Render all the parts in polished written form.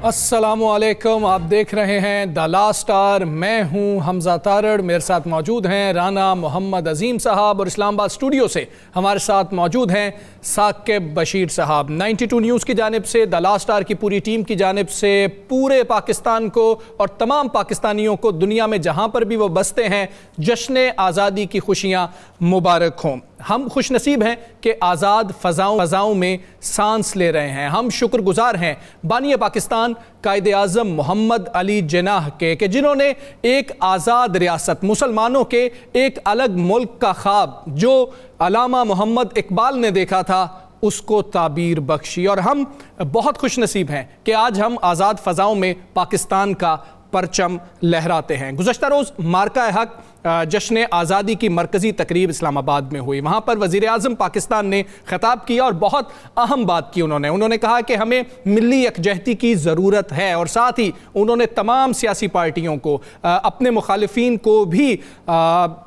अस्सलामुअलैकुम, आप देख रहे हैं द लास्ट स्टार। मैं हूं हमजा तारड़, मेरे साथ मौजूद हैं राना मोहम्मद अजीम साहब और इस्लामाबाद स्टूडियो से हमारे साथ मौजूद हैं साकिब बशीर साहब। 92 न्यूज़ की जानिब से, द लास्ट स्टार की पूरी टीम की जानिब से पूरे पाकिस्तान को और तमाम पाकिस्तानियों को दुनिया में जहां पर भी वो बसते हैं जश्न आज़ादी की खुशियां मुबारक हों। हम खुश नसीब हैं कि आज़ाद फ़ज़ाओं में सांस ले रहे हैं। हम शुक्रगुजार हैं बानी पाकिस्तान कायदे आज़म मोहम्मद अली जिन्नाह के कि जिन्होंने एक आज़ाद रियासत, मुसलमानों के एक अलग मुल्क का ख्वाब जो अल्लामा मोहम्मद इकबाल ने देखा था उसको ताबीर बख्शी। और हम बहुत खुश नसीब हैं कि आज हम आज़ाद फ़ज़ाओं में पाकिस्तान का परचम लहराते हैं। गुज़श्ता रोज़ मार्का हक जश्न आज़ादी की मरकज़ी तकरीब इस्लामाबाद में हुई। वहाँ पर वज़ीर आज़म पाकिस्तान ने ख़िताब किया और बहुत अहम बात की। उन्होंने कहा कि हमें मिली यकजहती की ज़रूरत है और साथ ही उन्होंने तमाम सियासी पार्टियों को, अपने मुखालिफिन को भी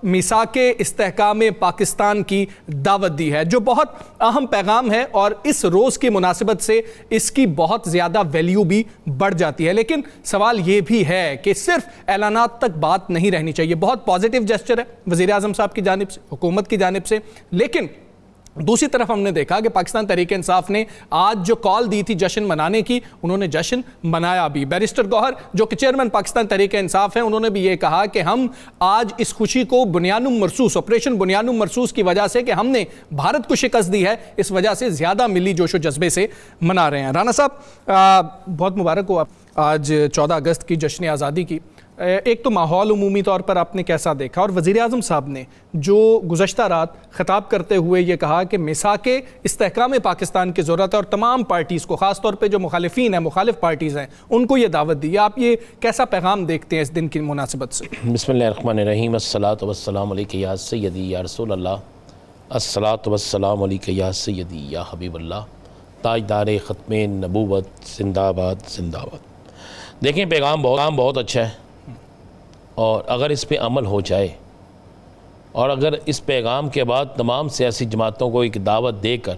मिसाके इस्तेहकाम पाकिस्तान की दावत दी है, जो बहुत अहम पैगाम है और इस रोज़ की मुनासिबत से इसकी बहुत ज़्यादा वैल्यू भी बढ़ जाती है। लेकिन सवाल ये भी है कि सिर्फ ऐलानात तक बात नहीं रहनी चाहिए। बहुत पॉजिटिव जेस्चर है वज़ीर आज़म साहब की जानिब से, हुकूमत की जानिब से, लेकिन दूसरी तरफ हमने देखा कि पाकिस्तान तहरीक इंसाफ ने आज जो कॉल दी थी जश्न मनाने की, उन्होंने जश्न मनाया भी। बैरिस्टर गौहर जो कि चेयरमैन पाकिस्तान तहरीक इंसाफ है, उन्होंने भी ये कहा कि हम आज इस खुशी को बुनियानुम मरसूस, ऑपरेशन बुनियानुम मरसूस की वजह से कि हमने भारत को शिकस्त दी है, इस वजह से ज़्यादा मिली जोशो जज्बे से मना रहे हैं। राना साहब, बहुत मुबारक हो आप आज 14 अगस्त की जश्न आज़ादी की। एक तो माहौल उमूमी तौर पर आपने कैसा देखा, और वज़ीर आज़म साहब ने जो गुज़श्ता रात ख़िताब करते हुए ये कहा कि मिसाके इस्तेहकाम पाकिस्तान की ज़रूरत है और तमाम पार्टीज़ को, ख़ास तौर पे जो मुखालिफिन हैं, मुखालिफ पार्टीज़ हैं, उनको ये दावत दी है। आप ये कैसा पैगाम देखते हैं इस दिन की मुनासिबत से? बिस्मिल्लाहिर्रहमानिर्रहीम, अस्सलातु वस्सलामु अलैका या सय्यदी या रसूलल्लाह, अस्सलातु वस्सलामु अलैका या सय्यदी या हबीबल्लाह, ताजदार ख़त्मे नबूवत जिंदाबाद जिंदाबाद। देखें, पैगाम बहुत अच्छा है और अगर इस पे अमल हो जाए और अगर इस पैगाम के बाद तमाम सियासी जमातों को एक दावत देकर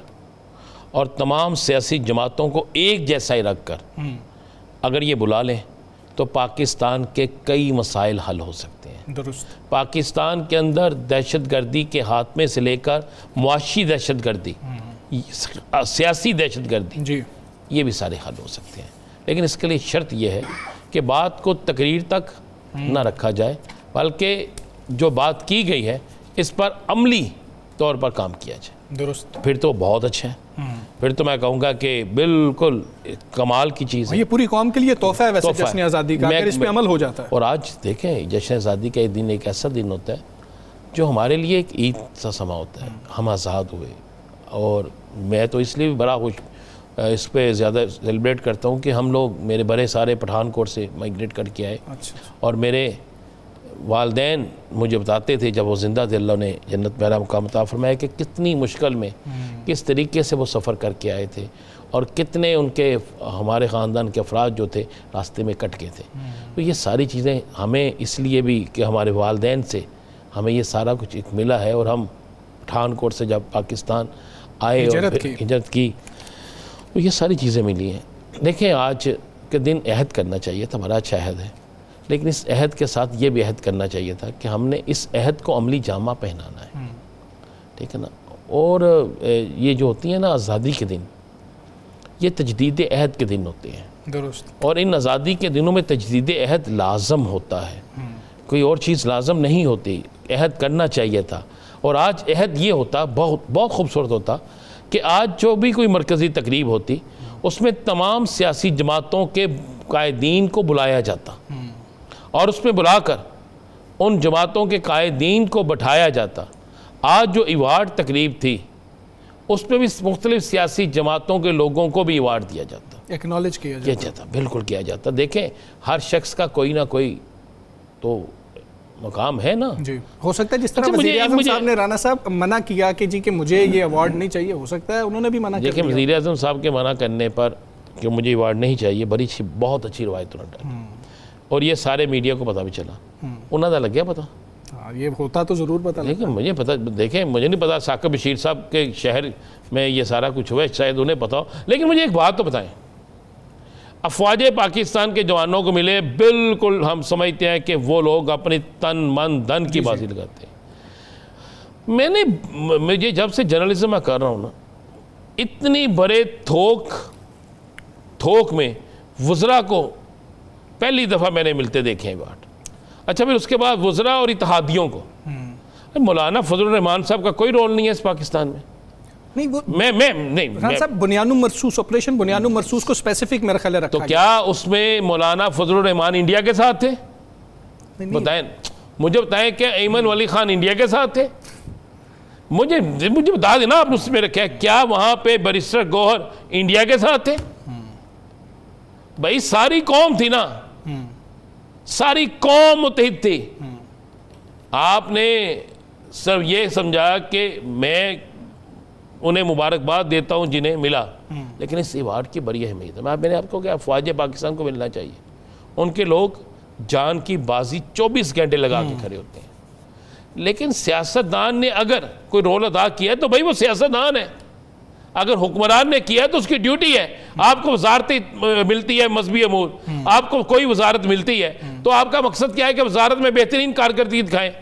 और तमाम सियासी जमातों को एक जैसा ही रख कर अगर ये बुला लें तो पाकिस्तान के कई मसाइल हल हो सकते हैं। दुरुस्त। पाकिस्तान के अंदर दहशतगर्दी के हाथमे से लेकर मुआशी दहशतगर्दी, सियासी दहशतगर्दी जी, ये भी सारे हल हो सकते हैं। लेकिन इसके लिए शर्त यह है कि बात को तकरीर तक ना रखा जाए, बल्कि जो बात की गई है इस पर अमली तौर पर काम किया जाए। दुरुस्त। फिर तो बहुत अच्छा है, फिर तो मैं कहूँगा कि बिल्कुल कमाल की चीज़ है। ये पूरी कौम के लिए तोहफा है वैसे जश्न आज़ादी का, अगर इस पे अमल हो जाता है। और आज देखें, जश्न आज़ादी का दिन एक ऐसा दिन होता है जो हमारे लिए एक ईद सा समा होता है। हम आज़ाद हुए और मैं तो इसलिए भी बड़ा खुश इस पर ज़्यादा सेलिब्रेट करता हूँ कि हम लोग, मेरे बड़े सारे पठानकोट से माइग्रेट करके आए। अच्छा। और मेरे वालदैन मुझे बताते थे जब वो ज़िंदा थे, अल्लाह ने जन्नत में आराम का अता फरमाया, कि कितनी मुश्किल में किस तरीके से वो सफ़र करके आए थे और कितने उनके, हमारे ख़ानदान के अफराद जो थे रास्ते में कट गए थे। तो ये सारी चीज़ें हमें इसलिए भी कि हमारे वालदैन से हमें ये सारा कुछ एक मिला है। और हम पठानकोट से जब पाकिस्तान आए और हिजरत की तो ये सारी चीज़ें मिली हैं। देखें, आज के दिन अहद करना चाहिए था, बड़ा अच्छा अहद है, लेकिन इस अहद के साथ ये भी अहद करना चाहिए था कि हमने इस अहद को अमली जामा पहनाना है, ठीक है ना। और ये जो होती है ना आज़ादी के दिन, ये तजदीद अहद के दिन होते हैं। दुरुस्त। और इन आज़ादी के दिनों में तजदीद अहद लाजम होता है, कोई और चीज़ लाजम नहीं होती। अहद करना चाहिए था और आज अहद ये होता, बहुत खूबसूरत होता कि आज जो भी कोई मरकज़ी तकरीब होती उसमें तमाम सियासी जमातों के कायदीन को बुलाया जाता और उसमें बुलाकर उन जमातों के कायदीन को बैठाया जाता। आज जो अवार्ड तकरीब थी उसमें भी मुख्तलिफ सियासी जमातों के लोगों को भी अवार्ड दिया जाता, एक्नॉलेज किया जाता। बिल्कुल किया जाता। देखें, हर शख्स का कोई ना कोई तो मकाम है ना जी। हो सकता है जिस तरह वज़ीर आज़म साहब ने, राना साहब, मना किया कि जी कि मुझे ये अवार्ड नहीं चाहिए, हो सकता है उन्होंने भी मना किया। देखिए, वज़ीर आज़म साहब के मना करने पर कि मुझे अवार्ड नहीं चाहिए, बहुत अच्छी रवायत उन्होंने, और ये सारे मीडिया को पता भी चला, उन्होंने लग गया पता। ये होता तो ज़रूर पता, लेकिन मुझे पता, देखें, मुझे नहीं पता साकिब बशीर साहब के शहर में ये सारा कुछ हुआ, शायद उन्हें पता हो। लेकिन मुझे एक बात तो बताएं, अफवाज पाकिस्तान के जवानों को मिले, बिल्कुल हम समझते हैं कि वो लोग अपनी तन मन धन की बाजी लगाते हैं। मुझे जब से जर्नलिज्म मैं कर रहा हूँ ना, इतनी बड़े थोक में वज़रा को पहली दफ़ा मैंने मिलते देखे हैं बाट। अच्छा, फिर उसके बाद वज़रा और इत्तेहादियों को, मौलाना फजलुर रहमान साहब का कोई रोल नहीं है इस पाकिस्तान में। नहीं, वो मैं साहब बुनियानु मरसूस, ऑपरेशन बुनियानु मरसूस को स्पेसिफिक मेरा ख्याल है रखा तो क्या उसमें मौलाना फजलुर रहमान इंडिया के साथ थे? बताएं, मुझे बताएं, क्या ऐमन वली खान इंडिया के साथ थे? मुझे बता देना आप उसमें रखे, क्या वहां पे बैरिस्टर गौहर इंडिया के साथ थे? भाई सारी कौम थी ना, सारी कौम मुत्तहिद थी। आपने सब ये समझा कि मैं उन्हें मुबारकबाद देता हूं जिन्हें मिला, लेकिन इस अवार्ड की बड़ी अहमियत है। मैंने आपको क्या, अफवाज पाकिस्तान को मिलना चाहिए। उनके लोग जान की बाजी 24 घंटे लगा के खड़े होते हैं, लेकिन सियासतदान ने अगर कोई रोल अदा किया है तो भाई वो सियासतदान है। अगर हुक्मरान ने किया है तो उसकी ड्यूटी है। आपको वजारत मिलती है मजहबी अमूर, आपको कोई वजारत मिलती है तो आपका मकसद क्या है कि वजारत में बेहतरीन कारकर्दगी दिखाएं।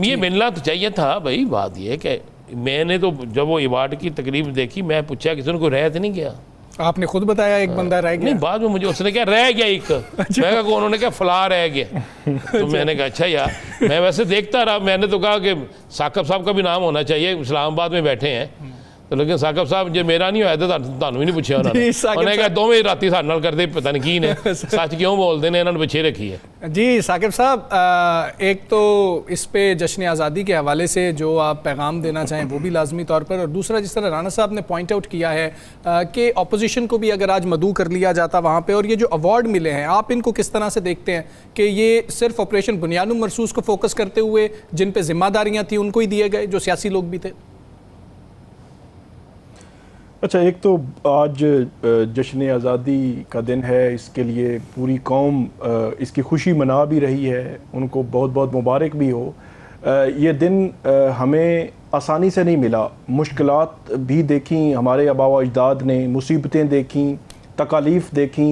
ये मिलना तो चाहिए था भाई। बात ये कि मैंने तो जब वो अवार्ड की तकरीब देखी, मैं पूछा किसी ने कोई रह तो नहीं गया? आपने खुद बताया एक बंदा रह गया। नहीं, बाद में मुझे उसने क्या रह गया एक। मैं कहा उन्होंने क्या फला रह गया। तो मैंने कहा अच्छा यार, मैं वैसे देखता रहा। मैंने तो कहा कि साकब साहब का भी नाम होना चाहिए, इस्लामाबाद में बैठे हैं। तो लेकिन साकब साहब जो मेरा नहीं होया तो ਤੁਹਾਨੂੰ भी नहीं पूछा उन्होंने कहा दोवें राती साडे नाल करदे पता नहीं की ने सच क्यों बोलते हैं, इन्होंने पिछे रखी है। जी साकिब साहब, एक तो इस पे जश्न आज़ादी के हवाले से जो आप पैगाम देना चाहें वो भी लाजमी तौर पर, और दूसरा जिस तरह राना साहब ने पॉइंट आउट किया है कि अपोजिशन को भी अगर आज मदऊ कर लिया जाता वहाँ पे, और ये जो अवार्ड मिले हैं आप इनको किस तरह से देखते हैं कि ये सिर्फ ऑपरेशन बुनियानु मरसूस को फोकस करते हुए जिन पे जिम्मेदारियाँ थी उनको ही दिए गए, जो सियासी लोग भी थे? अच्छा, एक तो आज जश्न आज़ादी का दिन है, इसके लिए पूरी कौम इसकी खुशी मना भी रही है, उनको बहुत बहुत मुबारक भी हो। ये दिन हमें आसानी से नहीं मिला, मुश्किलात भी देखी हमारे आबा व अजदाद ने, मुसीबतें देखी, तकालीफ देखी,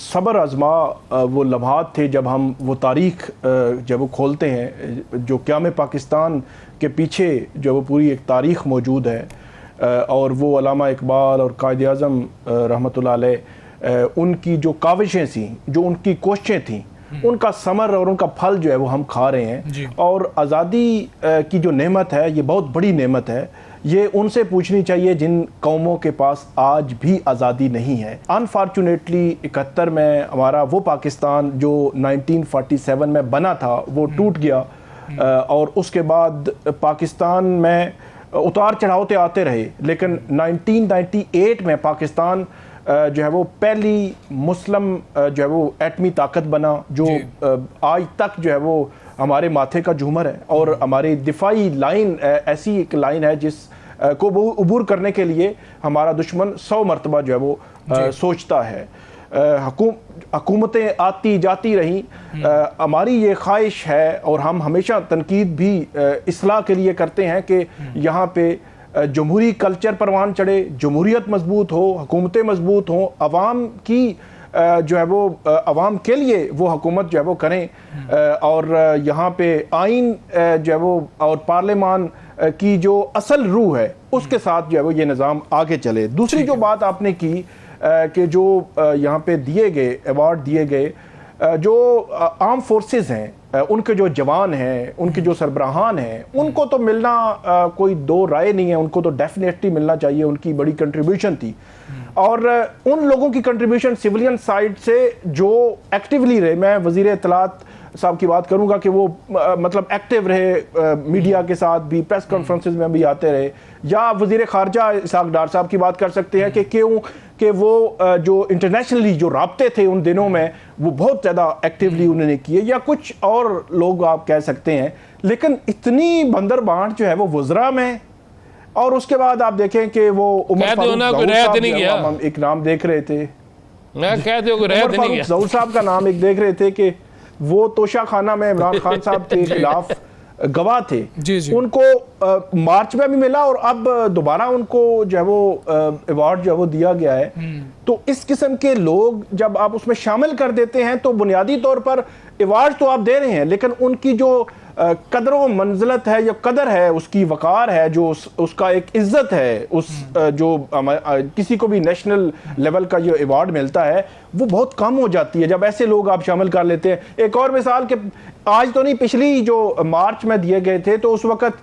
सब्र आज़मा वो लम्हात थे जब हम वो तारीख़ जब वो खोलते हैं, जो क़याम पाकिस्तान के पीछे जो वो पूरी एक तारीख़ मौजूद है, और वो अल्लामा इकबाल और कायद आज़म रहमतुल्लाह अलैह उनकी जो काविशें थी, जो उनकी कोशिशें थीं, उनका समर और उनका फल जो है वो हम खा रहे हैं। और आज़ादी की जो नेमत है ये बहुत बड़ी नेमत है। ये उनसे पूछनी चाहिए जिन कौमों के पास आज भी आज़ादी नहीं है। अनफॉर्चुनेटली 71 में हमारा वो पाकिस्तान जो 1947 में बना था वो टूट गया, और उसके बाद पाकिस्तान में उतार चढ़ाव आते रहे, लेकिन 1998 में पाकिस्तान जो है वो पहली मुस्लिम जो है वो एटमी ताकत बना, जो आज तक जो है वो हमारे माथे का झूमर है, और हमारी दिफाई लाइन ऐसी एक लाइन है जिस को वो अबूर करने के लिए हमारा दुश्मन 100 मरतबा जो है वो सोचता है। हुकूमतें आती जाती रहीं, हमारी ये ख्वाहिश है और हम हमेशा तनकीद भी इस्लाह के लिए करते हैं कि यहाँ पे जमहूरी कल्चर परवान चढ़े, जमहूरियत मजबूत हो, हुकूमतें मजबूत हों, अवाम की जो है वो अवाम के लिए वो हुकूमत जो है वो करें, और यहाँ पे आइन जो है वो और पार्लियामान की जो असल रूह है उसके साथ जो है वो ये निज़ाम आगे चले। दूसरी जो बात आपने की कि जो यहाँ पे दिए गए अवार्ड दिए गए, जो आर्म फोर्सेस हैं, उनके जो जवान हैं, उनके जो सरबराहान हैं, उनको तो मिलना कोई दो राय नहीं है, उनको तो डेफिनेटली मिलना चाहिए। उनकी बड़ी कंट्रीब्यूशन थी, और उन लोगों की कंट्रीब्यूशन सिविलियन साइड से जो एक्टिवली रहे, मैं वज़ीर इत्तलात साहब की बात करूंगा कि वो मतलब एक्टिव रहे, मीडिया के साथ भी, प्रेस कॉन्फ्रेंसेस में भी आते रहे, या वज़ीर ख़ारजा इसहाक़ डार साहब की बात कर सकते हैं कि क्यों कि वो जो इंटरनेशनली जो राब्ते थे उन दिनों में वो बहुत ज़्यादा एक्टिवली उन्होंने किए, या कुछ और लोग आप कह सकते हैं। लेकिन इतनी बंदर बांट जो है वो वज़रा में, और उसके बाद आप देखें कि वो उमर फारूक हम एक नाम देख रहे थे, उमर फारूक साहब का नाम एक देख रहे थे कि वो तोशा खाना में इमरान खान साहब के खिलाफ गवाह थे, जी जी। उनको मार्च में भी मिला और अब दोबारा उनको जो है वो अवार्ड जो है वो दिया गया है। तो इस किस्म के लोग जब आप उसमें शामिल कर देते हैं तो बुनियादी तौर पर अवार्ड तो आप दे रहे हैं, लेकिन उनकी जो कदर व मंजिलत है या कदर है, उसकी वकार है, जो उसका एक इज्जत है, उस जो किसी को भी नेशनल लेवल का जो अवार्ड मिलता है वो बहुत कम हो जाती है जब ऐसे लोग आप शामिल कर लेते हैं। एक और मिसाल के आज तो नहीं, पिछली जो मार्च में दिए गए थे तो उस वक़्त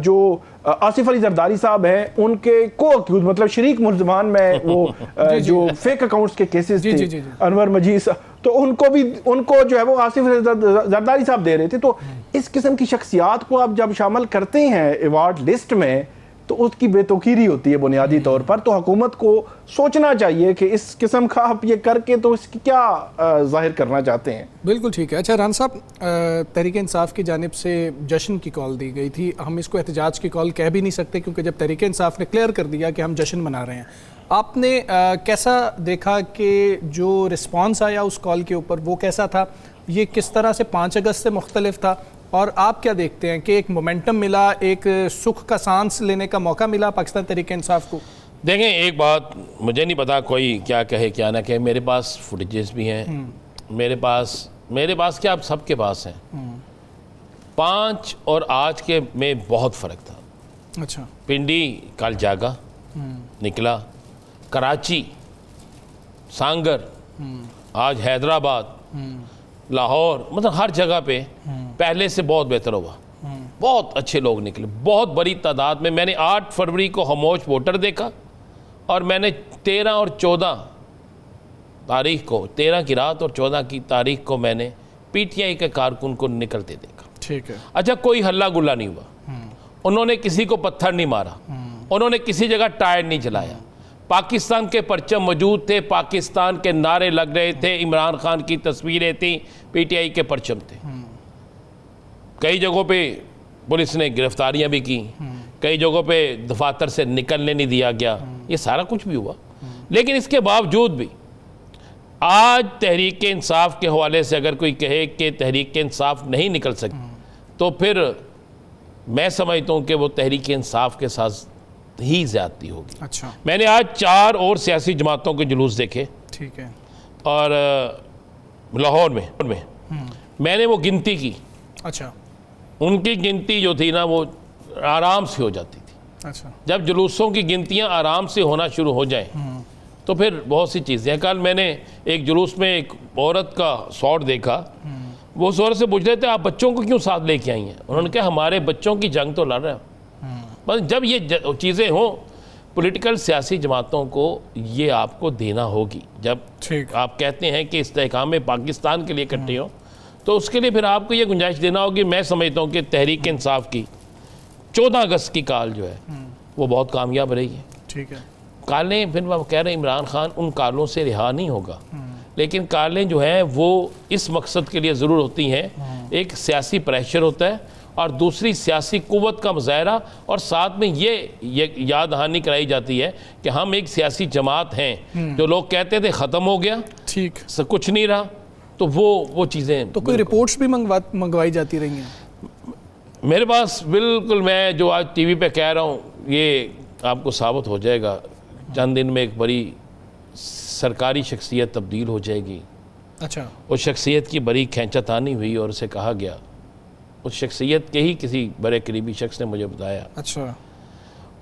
जो आसिफ अली जरदारी साहब हैं उनके को अक्यूज मतलब शरीक मुल्ज़मान में वो जो फेक अकाउंट्स के केसेस थे अनवर मजीद साहब, तो उनको जो है वो आसिफ अली जरदारी साहब दे रहे थे। तो इस किस्म की शख्सियात को आप जब शामिल करते हैं अवार्ड लिस्ट में तो उसकी बेतौकीरी होती है बुनियादी तौर पर। तो हुकूमत को सोचना चाहिए कि इस किस्म का आप ये करके तो इसकी क्या जाहिर करना चाहते हैं। बिल्कुल ठीक है। अच्छा राना साहब, तहरीक इंसाफ की जानिब से जश्न की कॉल दी गई थी, हम इसको एहतजाज की कॉल कह भी नहीं सकते क्योंकि जब तहरीक इंसाफ ने क्लियर कर दिया कि हम जश्न मना रहे हैं, आपने कैसा देखा कि जो रिस्पॉन्स आया उस कॉल के ऊपर वो कैसा था? ये किस तरह से 5 अगस्त से मुख्तलिफ था और आप क्या देखते हैं कि एक मोमेंटम मिला, एक सुख का सांस लेने का मौका मिला पाकिस्तान तहरीक इंसाफ को? देखें, एक बात मुझे नहीं पता कोई क्या कहे क्या ना कहे, मेरे पास फुटेजेस भी हैं, मेरे पास क्या, आप सबके पास हैं। 5 और आज के में बहुत फ़र्क था। अच्छा। पिंडी कल जागा निकला, कराची, सांगर, आज हैदराबाद, लाहौर, मतलब हर जगह पे पहले से बहुत बेहतर हुआ। बहुत अच्छे लोग निकले, बहुत बड़ी तादाद में। मैंने 8 फरवरी को खामोश वोटर देखा और मैंने 13 और 14 तारीख को, 13 की रात और 14 की तारीख को मैंने पीटीआई के कारकुन को निकलते देखा। ठीक है। अच्छा, कोई हल्ला गुल्ला नहीं हुआ, उन्होंने किसी को पत्थर नहीं मारा, उन्होंने किसी जगह टायर नहीं जलाया, पाकिस्तान के परचम मौजूद थे, पाकिस्तान के नारे लग रहे थे, इमरान खान की तस्वीरें थी, पीटीआई के परचम थे। कई जगहों पे पुलिस ने गिरफ्तारियां भी की, कई जगहों पे दफातर से निकलने नहीं दिया गया, ये सारा कुछ भी हुआ। लेकिन इसके बावजूद भी आज तहरीक इंसाफ के हवाले से अगर कोई कहे कि तहरीक इंसाफ नहीं निकल सकती तो फिर मैं समझता हूँ कि वो तहरीक इंसाफ के साथ ही ज़्यादती होगी। अच्छा। मैंने आज 4 और सियासी जमातों के जुलूस देखे। ठीक है। और लाहौर में मैंने वो गिनती की। अच्छा। उनकी गिनती जो थी ना वो आराम से हो जाती थी। अच्छा। जब जुलूसों की गिनतियां आराम से होना शुरू हो जाएं तो फिर बहुत सी चीज़ें हैं। कल मैंने एक जुलूस में एक औरत का शॉट देखा, वो उस औरत से पूछ रहे थे आप बच्चों को क्यों साथ लेके आई हैं? उन्होंने कहा हमारे बच्चों की जंग तो लड़ रहे हैं। बस जब ये चीज़ें हों, पॉलिटिकल सियासी जमातों को ये आपको देना होगी। जब आप कहते हैं कि इस्तेहकाम पाकिस्तान के लिए इकट्ठे हों तो उसके लिए फिर आपको ये गुंजाइश देना होगी। मैं समझता हूँ कि तहरीक इंसाफ की 14 अगस्त की काल जो है वो बहुत कामयाब रही है। ठीक है। कालें, फिर वो कह रहे हैं इमरान खान उन कालों से रिहा नहीं होगा, लेकिन कालें जो हैं वो इस मकसद के लिए ज़रूर होती हैं, एक सियासी प्रेशर होता है और दूसरी सियासी कुव्वत का मुजाहरा, और साथ में ये याद दहानी कराई जाती है कि हम एक सियासी जमात हैं। जो लोग कहते थे ख़त्म हो गया, ठीक, कुछ नहीं रहा, तो वो चीज़ें तो कोई रिपोर्ट्स भी मंगवाई जाती रही हैं मेरे पास। बिल्कुल, मैं जो आज टीवी पे कह रहा हूँ ये आपको साबित हो जाएगा। चंद दिन में एक बड़ी सरकारी शख्सियत तब्दील हो जाएगी। अच्छा। उस शख्सियत की बड़ी खींचातानी हुई और उसे कहा गया, उस शख्सियत के ही किसी बड़े करीबी शख्स ने मुझे बताया। अच्छा।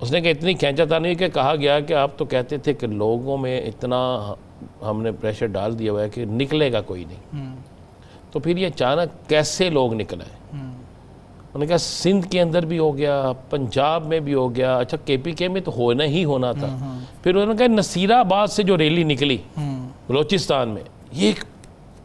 उसने कहा इतनी खींचातानी कि कहा गया कि आप तो कहते थे कि लोगों में इतना हमने प्रेशर डाल दिया हुआ है कि निकलेगा कोई नहीं, तो फिर ये अचानक कैसे लोग निकल आए? उन्होंने कहा सिंध के अंदर भी हो गया, पंजाब में भी हो गया, अच्छा KPK में तो होना ही होना था। फिर उन्होंने कहा नसीराबाद से जो रैली निकली बलोचिस्तान में, ये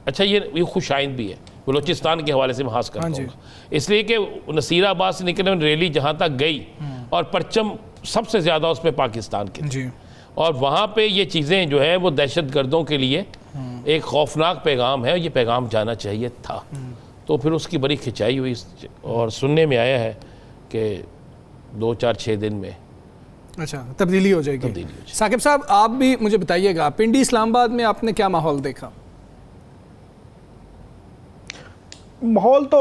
अच्छा ये खुशाइंद भी है, बलोचिस्तान के हवाले से मैं खास करता हूँ, इसलिए कि नसीराबाद से निकलने में रैली जहाँ तक गई और परचम सबसे ज़्यादा उसमें पाकिस्तान के थे, और वहाँ पे ये चीज़ें जो है वो दहशत गर्दों के लिए एक खौफनाक पैगाम है, ये पैगाम जाना चाहिए था। तो फिर उसकी बड़ी खिंचाई हुई और सुनने में आया है कि 2-4-6 दिन में अच्छा तब्दीली हो जाएगी। साकिब साहब, आप भी मुझे बताइएगा, पिंडी इस्लामाबाद में आपने क्या माहौल देखा? माहौल तो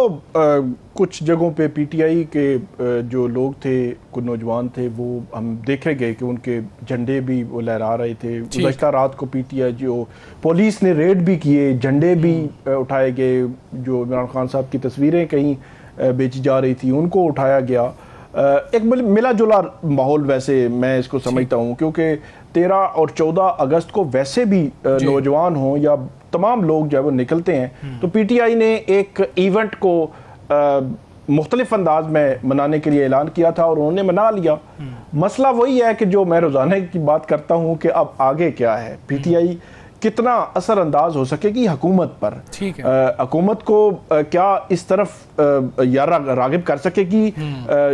कुछ जगहों पे पीटीआई के जो लोग थे, कुछ नौजवान थे, वो हम देखे गए कि उनके झंडे भी वो लहरा रहे थे। गुज़श्ता रात को पीटीआई जो पुलिस ने रेड भी किए, झंडे भी उठाए गए। जो इमरान खान साहब की तस्वीरें कहीं बेची जा रही थी उनको उठाया गया। एक मिला जुला माहौल वैसे मैं इसको समझता हूँ, क्योंकि 13 और 14 अगस्त को वैसे भी नौजवान हों या तमाम लोग जो है वो निकलते हैं। तो पीटीआई ने एक इवेंट को मुख्तलिफ अंदाज में मनाने के लिए ऐलान किया था और उन्होंने मना लिया। मसला वही है कि जो मैं रोज़ाना की बात करता हूँ कि अब आगे क्या है, पीटीआई कितना असरअंदाज हो सकेगी हुकूमत पर। ठीक है। हुकूमत को क्या इस तरफ या रागिब कर सकेगी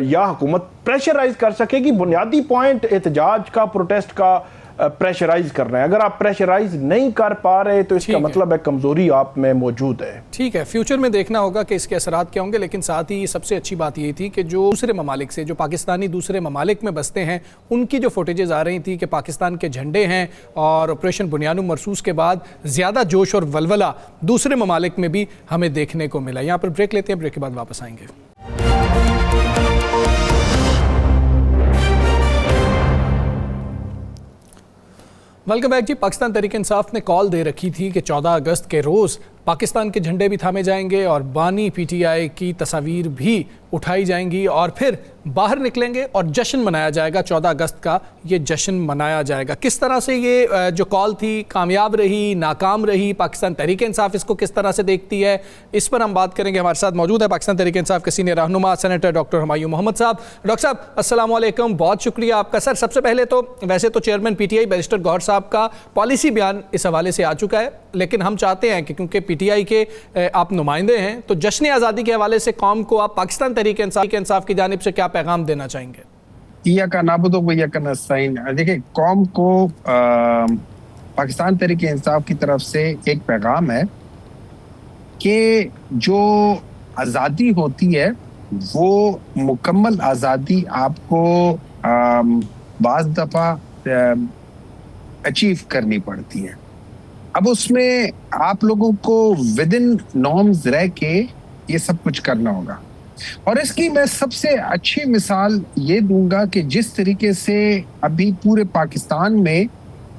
या हुकूमत प्रेशराइज कर सकेगी। बुनियादी पॉइंट एहतजाज का, प्रोटेस्ट का प्रेशराइज करना है। अगर आप प्रेशराइज नहीं कर पा रहे तो इसका मतलब है कमजोरी आप में मौजूद है। ठीक है, फ्यूचर में देखना होगा कि इसके असरात क्या होंगे। लेकिन साथ ही सबसे अच्छी बात ये थी कि जो दूसरे ममालिक से, जो पाकिस्तानी दूसरे ममालिक में बसते हैं, उनकी जो फुटेजेस आ रही थी कि पाकिस्तान के झंडे हैं और ऑपरेशन बुनियानुम मरसूस के बाद ज़्यादा जोश और वलवला दूसरे ममालिक में भी हमें देखने को मिला। यहाँ पर ब्रेक लेते हैं, ब्रेक के बाद वापस आएंगे। वेलकम बैक जी। पाकिस्तान तहरीक इंसाफ ने कॉल दे रखी थी कि 14 अगस्त के रोज़ पाकिस्तान के झंडे भी थामे जाएंगे और बानी पीटीआई की तस्वीर भी उठाई जाएंगी और फिर बाहर निकलेंगे और जश्न मनाया जाएगा। 14 अगस्त का ये जश्न मनाया जाएगा। किस तरह से ये जो कॉल थी कामयाब रही, नाकाम रही, पाकिस्तान तहरीक इंसाफ इसको किस तरह से देखती है, इस पर हम बात करेंगे। हमारे साथ मौजूद है पाकिस्तान तहरीक इंसाफ के सीनियर रहनुमा सेनेटर डॉक्टर हुमायूं मोहम्मद साहब। डॉक्टर साहब अस्सलाम वालेकुम, बहुत शुक्रिया आपका। सर, सबसे पहले तो वैसे तो चेयरमैन पीटीआई बैरिस्टर गौहर साहब का पॉलिसी बयान इस हवाले से आ चुका है, लेकिन हम चाहते हैं कि क्योंकि पीटीआई के आप नुमाइंदे हैं तो जश्न आज़ादी के हवाले से कौम को आप पाकिस्तान तहरीक इंसाफ की जानिब से क्या पैगाम देना चाहेंगे? देखिए, कौम को पाकिस्तान तहरीक इंसाफ की तरफ से एक पैगाम है कि जो आज़ादी होती है वो मुकम्मल आज़ादी आपको बाज़ दफ़ा अचीव करनी पड़ती है। अब उसमें आप लोगों को विद इन नॉर्म्स रह के ये सब कुछ करना होगा। और इसकी मैं सबसे अच्छी मिसाल ये दूंगा कि जिस तरीके से अभी पूरे पाकिस्तान में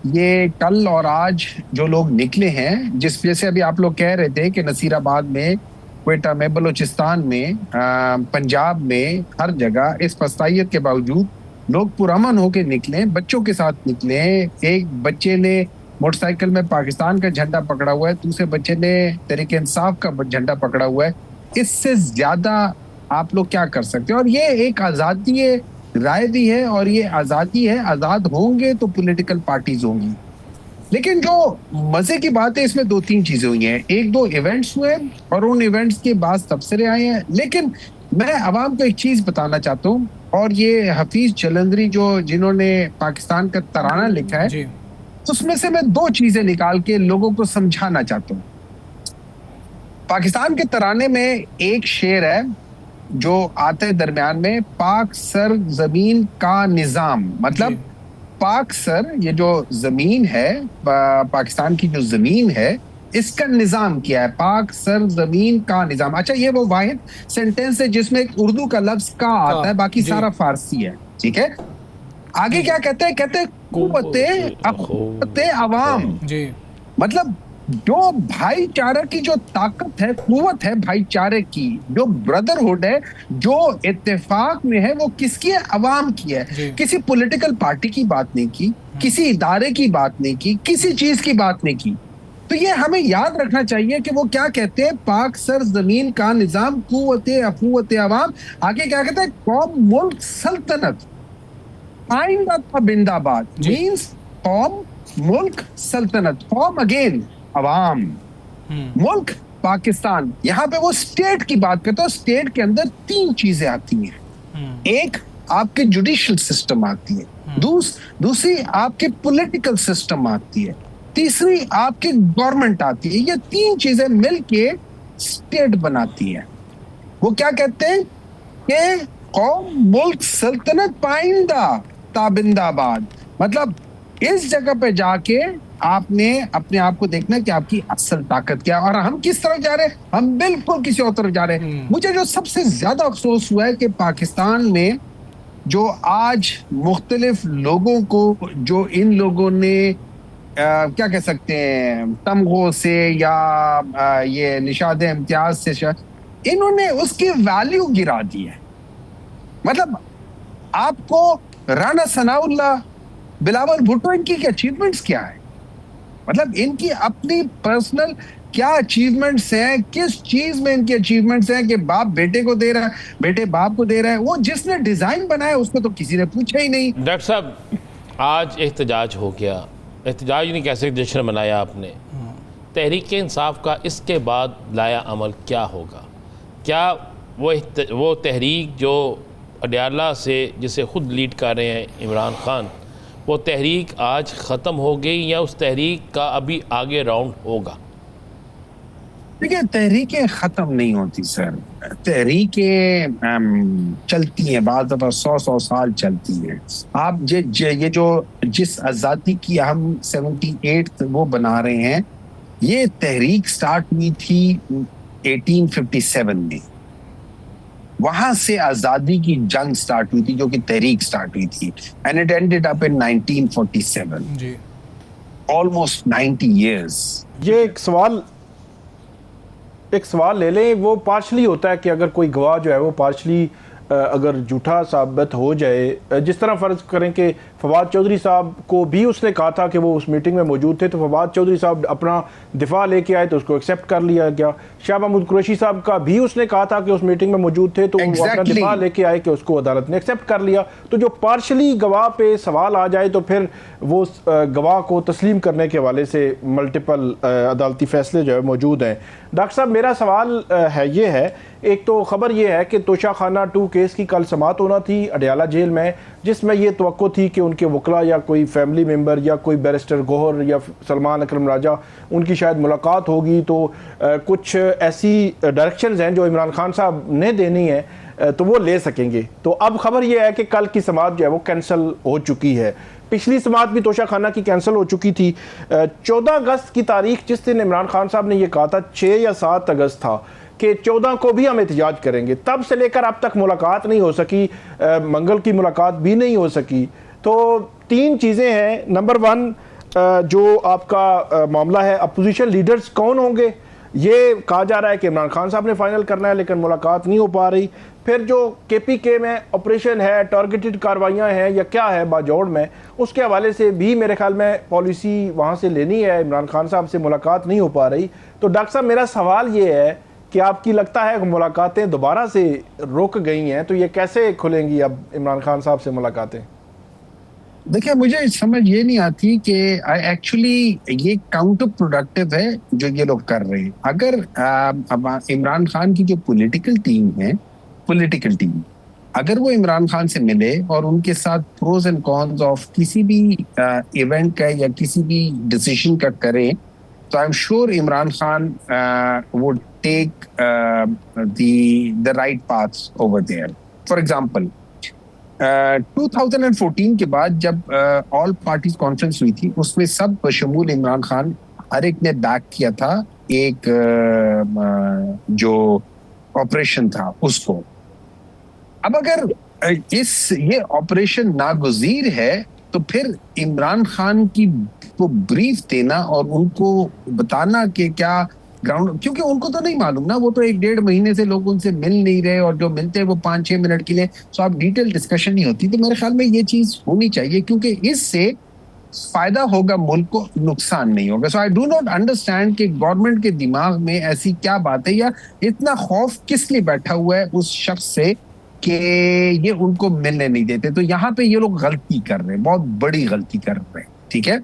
ये कल और आज जो लोग निकले हैं, जिस वजह से अभी आप लोग कह रहे थे कि नसीराबाद में, क्वेटा में, बलूचिस्तान में, पंजाब में, हर जगह इस फसाइयत के बावजूद लोग पुरअमन होके निकले, बच्चों के साथ निकले। एक बच्चे ने मोटरसाइकिल में पाकिस्तान का झंडा पकड़ा हुआ है, दूसरे बच्चे ने तहरीक इंसाफ का झंडा पकड़ा हुआ है। इससे ज्यादा आप लोग क्या कर सकते हैं? और ये एक आज़ादी राय भी है और ये आज़ादी है, आज़ाद होंगे तो पॉलिटिकल पार्टीज होंगी। लेकिन जो मजे की बात है, इसमें 2-3 चीजें हुई हैं। 1-2 इवेंट्स हुए और उन इवेंट्स के बाद तबसरे आए हैं। लेकिन मैं अवाम को एक चीज बताना चाहता हूँ, और ये हफीज जलंधरी जिन्होंने पाकिस्तान का तराना लिखा है, उसमें से मैं 2 चीजें निकाल के लोगों को समझाना चाहता हूँ। पाकिस्तान के तराने में एक शेर है जो आते दरमियान में, पाक सर जमीन का निजाम, मतलब पाक सर, ये जो जमीन है, पाकिस्तान की जो जमीन है, इसका निजाम क्या है? पाक सर जमीन का निजाम। अच्छा, ये वो वाहिद सेंटेंस है जिसमें एक उर्दू का लफ्ज का आता है, बाकी सारा फारसी है। ठीक है, आगे क्या कहते हैं? कहते हैं कुव्वते अवाम, मतलब जो भाईचारे की जो ताकत है, कुव्वत है भाईचारे की, जो ब्रदरहुड है, जो इत्तेफाक में है, वो किसकी है? अवाम की है। किसी पॉलिटिकल पार्टी की बात नहीं की, किसी इदारे की बात नहीं की, किसी चीज की बात नहीं की। तो ये हमें याद रखना चाहिए कि वो क्या कहते हैं? पाक सर जमीन का निजाम, कुव्वते अफूवते अवाम। आगे क्या कहते हैं? कौम मुल्क सल्तनत आइंदा बिंदाबाद, मींस कौम मुल्क सल्तनत, कौम अगेन अवाम, मुल्क पाकिस्तान। यहाँ पे वो स्टेट की बात करते हो। स्टेट के अंदर 3 चीजें आती हैं। एक आपके जुडिशियल सिस्टम आती है, दूसरी आपके पॉलिटिकल सिस्टम आती है, तीसरी आपकी गवर्नमेंट आती है। ये 3 चीजें मिलके स्टेट बनाती है। वो क्या कहते हैं कि कौम मुल्क सल्तनत पाइंदा ताबिंदाबाद, मतलब इस जगह पे जाके आपने अपने आप को देखना कि आपकी असल ताकत क्या है और हम किस तरफ जा रहे हैं। हम बिल्कुल किसी और तरफ जा रहे हैं। मुझे जो सबसे ज्यादा अफसोस हुआ है कि पाकिस्तान में जो आज मुख्तलिफ लोगों को, जो इन लोगों ने क्या कह सकते हैं, तमगों से या ये निशाद इम्तियाज से, इन्होंने उसकी वैल्यू गिरा दी है। मतलब आपको राना सनाउल्लाह, बिलावल भुट्टो, इनकी अचीवमेंट्स क्या है? मतलब इनकी अपनी पर्सनल क्या अचीवमेंट्स हैं, किस चीज में इनकी अचीवमेंट्स हैं कि बाप बेटे को दे रहा है, बेटे बाप को दे रहा है। वो जिसने डिजाइन बनाया उसको तो किसी ने पूछा ही नहीं। डॉक्टर साहब, आज एहतजाज हो गया, एहतजाज नहीं कह सकते, जश्न मनाया आपने। तहरीक इंसाफ का इसके बाद लाया अमल क्या होगा? क्या वो तहरीक जो अडयाला से, जिसे खुद लीड कर रहे हैं इमरान खान, वो तहरीक आज ख़त्म हो गई या उस तहरीक का अभी आगे राउंड होगा? देखिए, तहरीकें ख़त्म नहीं होती सर। तहरीकें चलती हैं, बात 100 साल चलती हैं। आप ये जो जिस आज़ादी की हम 78 वो बना रहे हैं, ये तहरीक स्टार्ट हुई थी 1857 में। वहां से आज़ादी की जंग स्टार्ट हुई थी, जो कि तहरीक स्टार्ट हुई थी, and it ended up in 1947। जी, ऑलमोस्ट 90 years। ये एक सवाल ले लें। वो पार्शली होता है कि अगर कोई गवाह जो है वो पार्शली अगर झूठा साबित हो जाए, जिस तरह फ़र्ज़ करें कि फवाद चौधरी साहब को भी उसने कहा था कि वो उस मीटिंग में मौजूद थे, तो फवाद चौधरी साहब अपना दिफा लेके आए तो उसको एक्सेप्ट कर लिया गया। शाह महमूद कुरैशी साहब का भी उसने कहा था कि उस मीटिंग में मौजूद थे, तो वो अपना दिफा लेके आए कि उसको अदालत ने एक्सेप्ट कर लिया। तो जो पार्शली गवाह पे सवाल आ जाए तो फिर वो गवाह को तस्लीम करने के हवाले से मल्टीपल अदालती फैसले जो है मौजूद हैं। डॉक्टर साहब, मेरा सवाल ये है, एक तो ख़बर ये है कि तोशाखाना 2 केस की कल समाअत होना थी अडयाला जेल में, जिसमें ये तवक्को थी कि उनके वकला या कोई फैमिली मेम्बर या कोई बैरिस्टर गौहर या सलमान अकरम राजा, उनकी शायद मुलाकात होगी। तो कुछ ऐसी डायरेक्शंस हैं जो इमरान खान साहब ने देनी है, तो वो ले सकेंगे। तो अब खबर ये है कि कल की समाअत जो है वो कैंसिल हो चुकी है। पिछली समाअत भी तोशाखाना की कैंसिल हो चुकी थी। 14 अगस्त की तारीख जिस दिन इमरान खान साहब ने ये कहा था, 6 या 7 अगस्त था कि 14 को भी हम एहतजाज करेंगे, तब से लेकर अब तक मुलाकात नहीं हो सकी, मंगल की मुलाकात भी नहीं हो सकी। तो 3 चीज़ें हैं। नंबर 1, जो आपका मामला है, अपोजिशन लीडर्स कौन होंगे, ये कहा जा रहा है कि इमरान खान साहब ने फाइनल करना है, लेकिन मुलाकात नहीं हो पा रही। फिर जो KPK में ऑपरेशन है, टारगेटेड कार्रवाइयाँ हैं या क्या है बाजौड़ में, उसके हवाले से भी मेरे ख्याल में पॉलिसी वहाँ से लेनी है। इमरान खान साहब से मुलाकात नहीं हो पा रही। तो डॉक्टर साहब, मेरा सवाल ये है कि आपकी लगता है कि मुलाकातें दोबारा से रुक गई हैं, तो ये कैसे खुलेंगी अब इमरान खान साहब से मुलाकातें? देखिए, मुझे समझ ये नहीं आती कि एक्चुअली ये काउंटर प्रोडक्टिव है जो ये लोग कर रहे हैं। अगर इमरान खान की जो पॉलिटिकल टीम अगर वो इमरान खान से मिले और उनके साथ प्रोज एंड कॉन्स ऑफ किसी भी इवेंट का या किसी भी डिसीजन का करें, तो I am sure Imran Khan would take the right paths over there. For example, 2014 के बाद जब ऑल पार्टीज कॉन्फ्रेंस हुई थी, उसमें सब बशमूल इमरान खान हर एक ने बैक किया था एक जो ऑपरेशन था उसको। अब अगर ये ऑपरेशन नागुज़ीर है, तो फिर इमरान खान की को ब्रीफ देना और उनको बताना कि क्या ग्राउंड, क्योंकि उनको तो नहीं मालूम ना, वो तो 1-1.5 महीने से लोग उनसे मिल नहीं रहे, और जो मिलते हैं वो 5-6 मिनट के लिए, सो आप डिटेल डिस्कशन नहीं होती। तो मेरे ख्याल में ये चीज होनी चाहिए, क्योंकि इससे फायदा होगा मुल्क को, नुकसान नहीं होगा। सो आई डू नॉट अंडरस्टैंड कि गवर्नमेंट के दिमाग में ऐसी क्या बात है, या इतना खौफ किस लिए बैठा हुआ है उस शख्स से कि ये उनको मिलने नहीं देते। तो यहाँ पे ये लोग गलती कर रहे हैं, बहुत बड़ी गलती कर रहे हैं। ठीक है,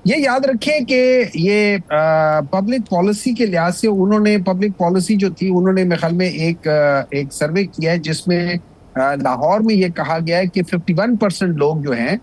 ये याद रखें कि ये पब्लिक पॉलिसी के लिहाज से उन्होंने पब्लिक पॉलिसी जो थी, उन्होंने मेरे ख्याल में एक सर्वे किया है जिसमें लाहौर में ये कहा गया है कि 51% लोग जो हैं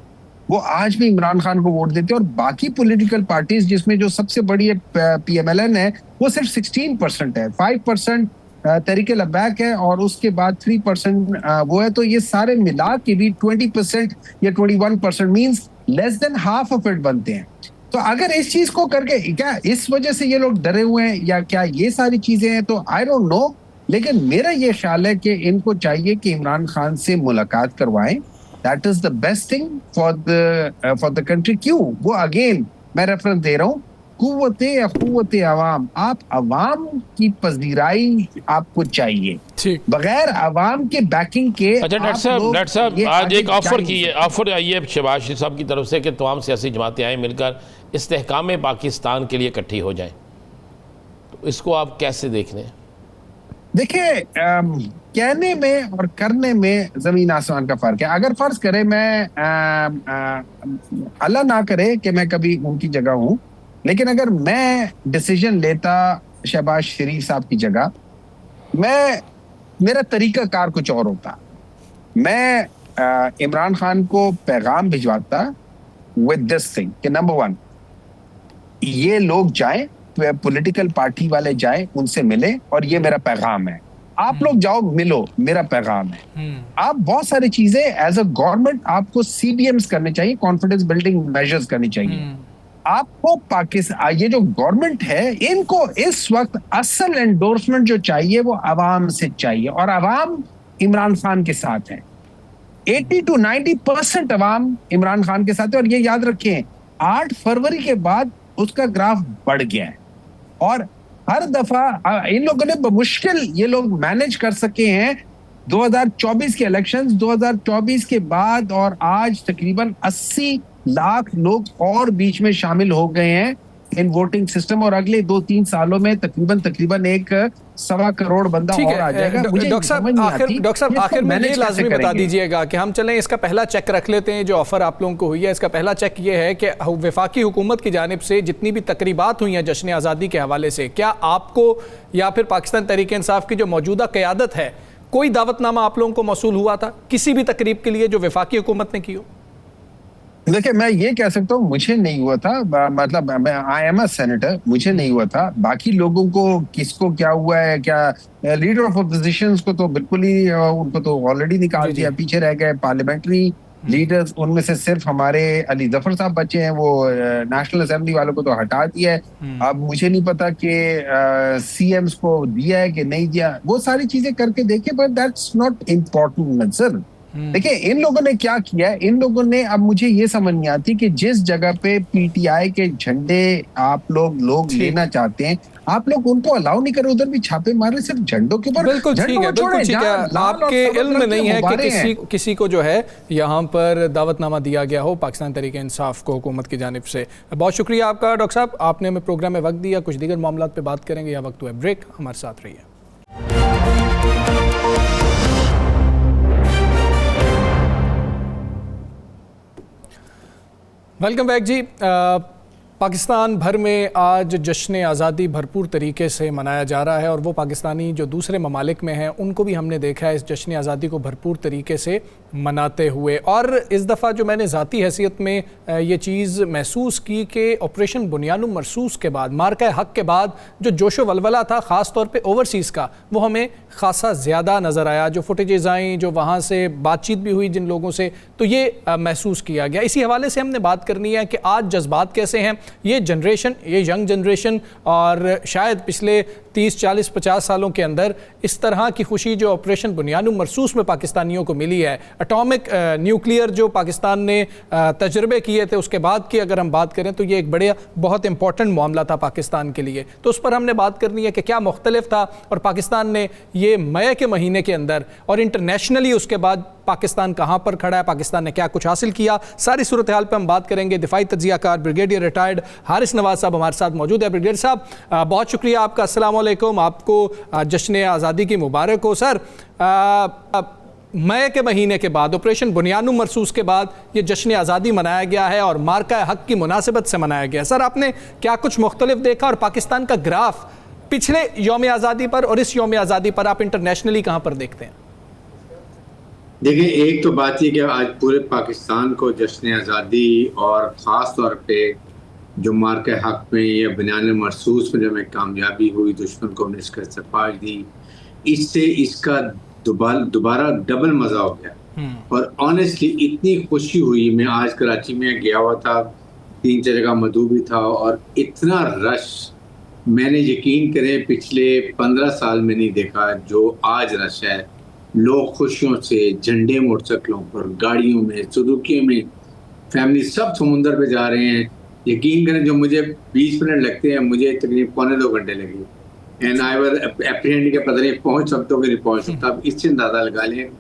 वो आज भी इमरान खान को वोट देते हैं, और बाकी पॉलिटिकल पार्टीज जिसमें जो सबसे बड़ी है PMLN है, वो सिर्फ 16% है। 5% तहरीक लब्बैक है, और उसके बाद 3% वो है। तो ये सारे मिला के भी 20% या 21% means less than half of it बनते हैं। तो अगर इस चीज को करके, क्या इस वजह से ये लोग डरे हुए हैं या क्या ये सारी चीजें हैं, तो आई डोंट नो। लेकिन मेरा ये ख्याल है कि इनको चाहिए कि इमरान खान से मुलाकात करवाएं। That is the best thing for the country. क्यों? वो अगेन मैं रेफरेंस दे रहा हूँ, कुव्वते अवाम, आप अवाम की पजीराई आपको चाहिए। ठीक, बगैर अवाम के बैकिंग के अच्छा डॉक्टर साहब आज एक ऑफर आई है शहबाज शरीफ साहब की तरफ से कि तमाम सियासी जमातें आए मिलकर इस्तेहकाम पाकिस्तान के लिए इकट्ठी हो जाएं, तो इसको आप कैसे देख रहे हैं? देखिए, कहने में और करने में जमीन आसमान का फर्क है। अगर फर्ज करे मैं अल्लाह ना करे कि मैं कभी उनकी जगह हूं, लेकिन अगर मैं डिसीजन लेता शहबाज शरीफ साहब की जगह, मेरा तरीकाकार कुछ और होता। मैं इमरान खान को पैगाम भिजवाता विद दिस थिंग कि नंबर 1, ये लोग जाएं, पॉलिटिकल पार्टी वाले जाएं, उनसे मिले, और ये मेरा पैगाम है। आप लोग जाओ, मिलो, मेरा पैगाम है। आप बहुत सारी चीजें एज अ गवर्नमेंट आपको CBMs करने चाहिए, कॉन्फिडेंस बिल्डिंग मेजर्स करनी चाहिए। आपको पाकिस्तान, ये जो गवर्नमेंट है, इनको इस वक्त असल एंडोर्समेंट जो चाहिए वो अवाम से चाहिए, और अवाम इमरान खान के साथ है। 80 to 90% अवाम इमरान खान के साथ है। और ये याद रखें, 8 फरवरी के बाद उसका ग्राफ बढ़ गया है, और हर दफा इन लोगों ने बमुश्किल ये लोग मैनेज कर सके हैं 2024 के इलेक्शंस, 2024 के बाद और आज तकरीबन 80 लाख लोग और बीच में शामिल हो गए हैं इन वोटिंग सिस्टम, और अगले 2-3 सालों में तकरीबन 1.25 करोड़ बंदा और आ जाएगा। डॉक्टर साहब आखिर में ये लाजमी बता दीजिएगा कि हम चलें इसका पहला चेक रख लेते हैं जो ऑफर आप लोगों को हुई है। इसका पहला चेक ये है कि वफाकी हुकूमत की जानिब से जितनी भी तकरीबात हुई हैं जश्न आज़ादी के हवाले से, क्या आपको या फिर पाकिस्तान तहरीक इंसाफ की जो मौजूदा क़यादत है, कोई दावतनामा आप लोगों को मौसूल हुआ था किसी भी तकरीब के लिए जो वफाकी हुकूमत ने की हो? देखिए, मैं ये कह सकता हूँ मुझे नहीं हुआ था, मतलब मैं आई एम अ सेनेटर, मुझे नहीं हुआ था। बाकी लोगों को किसको क्या हुआ है, क्या लीडर ऑफ अपोजिशन को तो बिल्कुल ही उनको तो ऑलरेडी निकाल दिया, पीछे रह गए पार्लियामेंट्री लीडर्स। उनमें से सिर्फ हमारे अली जफर साहब बचे हैं, वो नेशनल असेंबली वालों को तो हटा दिया है। अब मुझे नहीं पता कि CMs को दिया है कि नहीं दिया, वो सारी चीजें करके देखे, बट दैट्स नॉट इम्पोर्टेंट नजर। देखिए, इन लोगों ने क्या किया है, इन लोगों ने, अब मुझे ये समझ नहीं आती कि जिस जगह पे PTI के झंडे आप लोग लेना चाहते हैं, आप लोग उनको अलाउ नहीं करें, उधर भी छापे मारे सिर्फ झंडों के ऊपर। बिल्कुल ठीक है। आपके इल्म में नहीं है कि किसी को जो है यहाँ पर दावतनामा दिया गया हो पाकिस्तान तहरीक इंसाफ को हुकूमत की जानिब से। बहुत शुक्रिया आपका डॉक्टर साहब, आपने हमें प्रोग्राम में वक्त दिया। कुछ दीगर मामलात पे बात करेंगे, या वक्त हुआ ब्रेक, हमारे साथ रहिए। वेलकम बैक जी। पाकिस्तान भर में आज जश्न आज़ादी भरपूर तरीके से मनाया जा रहा है, और वो पाकिस्तानी जो दूसरे ममालिक में हैं उनको भी हमने देखा है इस जश्न आज़ादी को भरपूर तरीके से मनाते हुए। और इस दफ़ा जो मैंने ज़ाती हैसियत में ये चीज़ महसूस की कि ऑपरेशन बुनियानुम मरसूस के बाद, मार्का हक के बाद जो जोशो वलवला था ख़ास तौर पे ओवरसीज़ का, वो हमें ख़ासा ज़्यादा नज़र आया। जो फुटेजेज़ आई, जो वहाँ से बातचीत भी हुई जिन लोगों से, तो ये महसूस किया गया। इसी हवाले से हमने बात करनी है कि आज जज्बात कैसे हैं ये जनरेशन, ये यंग जनरेशन, और शायद पिछले 30, 40, 50 सालों के अंदर इस तरह की खुशी जो ऑपरेशन बुनियानुम मरसूस में पाकिस्तानियों को मिली है, एटॉमिक न्यूक्लियर जो पाकिस्तान ने तजर्बे किए थे उसके बाद की अगर हम बात करें, तो ये एक बड़े बहुत इंपॉर्टेंट मामला था पाकिस्तान के लिए। तो उस पर हमने बात करनी है कि क्या मुख्तलिफ था, और पाकिस्तान ने ये मई के महीने के अंदर और इंटरनेशनली उसके बाद पाकिस्तान कहाँ पर खड़ा है, पाकिस्तान ने क्या कुछ हासिल किया, सारी सूरत हाल पर हम बात करेंगे। दिफाई तज्जियाकार ब्रिगेडियर रिटायर्ड हारिस नवाज साहब हमारे साथ मौजूद है। ब्रिगेडियर साहब, बहुत शुक्रिया आपका, अस्सलाम वालेकुम, आपको जश्न आज़ादी की मुबारक हो। सर, मई के महीने के बाद, ऑपरेशन बुनियानुम मरसूस के बाद ये जश्न आज़ादी मनाया गया है और मार्का हक की मुनासिबत से मनाया गया है। सर, आपने क्या कुछ मुख्तलिफ देखा, और पाकिस्तान का ग्राफ पिछले यौम आज़ादी पर और इस यौम आज़ादी पर आप इंटरनेशनली कहाँ पर देखते हैं? देखिए, एक तो बात ये कि आज पूरे पाकिस्तान को जश्न आज़ादी और ख़ास तौर पे जो मार्के हक में या बयान मरसूस में जो हमें कामयाबी हुई, दुश्मन को हमने शिकस्त पाश दी, इससे इसका दोबारा डबल मज़ा हो गया। और ऑनेस्टली इतनी खुशी हुई, मैं आज कराची में गया हुआ था, 3-4 जगह मधु भी था, और इतना रश मैंने यकीन करें पिछले 15 साल में नहीं देखा जो आज रश है। लोग खुशियों से झंडे मोटरसाइकिलों पर, गाड़ियों में, सुजुकी में, फैमिली सब समुंदर पे जा रहे हैं। यकीन करें जो मुझे 20 मिनट लगते हैं, मुझे तकरीबन 1.25 घंटे लगे। एंड आई वाज एप्रीहेंड कि पता नहीं पहुंच सकता हूं कि नहीं पहुंच सकता। अब इससे अंदाजा लगा लें।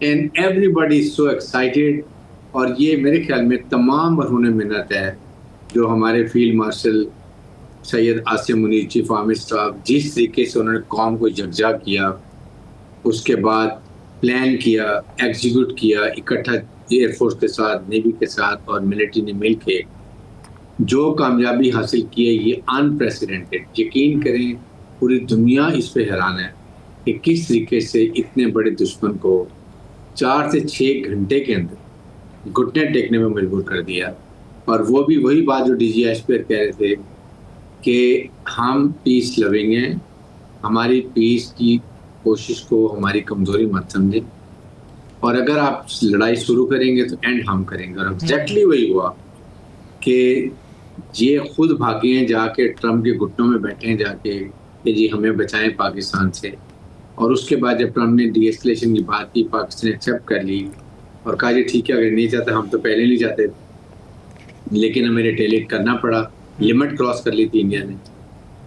And everybody is so excited. और ये मेरे ख्याल में तमाम मरहून मिन्नत है जो हमारे field marshal Syed Asim Munir, chief army staff, जिस तरीके से उन्होंने कौम को यकजा किया, उसके बाद प्लान किया, एग्जीक्यूट किया, इकट्ठा एयरफोर्स के साथ, नेवी के साथ और मिलिट्री ने मिल के जो कामयाबी हासिल की है, ये अनप्रेसिडेंटेड। यकीन करें पूरी दुनिया इस पे हैरान है कि किस तरीके से इतने बड़े दुश्मन को 4 से 6 घंटे के अंदर घुटने टेकने में मजबूर कर दिया। और वो भी वही बात जो डीजी एशपेयर कह रहे थे कि हम पीस लविंग हैं, हमारी पीस की कोशिश को हमारी कमज़ोरी मत समझें, और अगर आप लड़ाई शुरू करेंगे तो एंड हम करेंगे। और एग्जैक्टली वही हुआ कि ये खुद भागे हैं, जाके ट्रम्प के घुटनों में बैठे हैं जाके कि जी हमें बचाएं पाकिस्तान से। और उसके बाद जब ट्रम्प ने डी एस्केलेशन की बात की, पाकिस्तान ने एक्सेप्ट कर ली और कहा जी ठीक है, अगर नहीं चाहते, हम तो पहले नहीं चाहते, लेकिन हमें रिटेलिएट करना पड़ा, लिमिट क्रॉस कर ली थी इंडिया ने।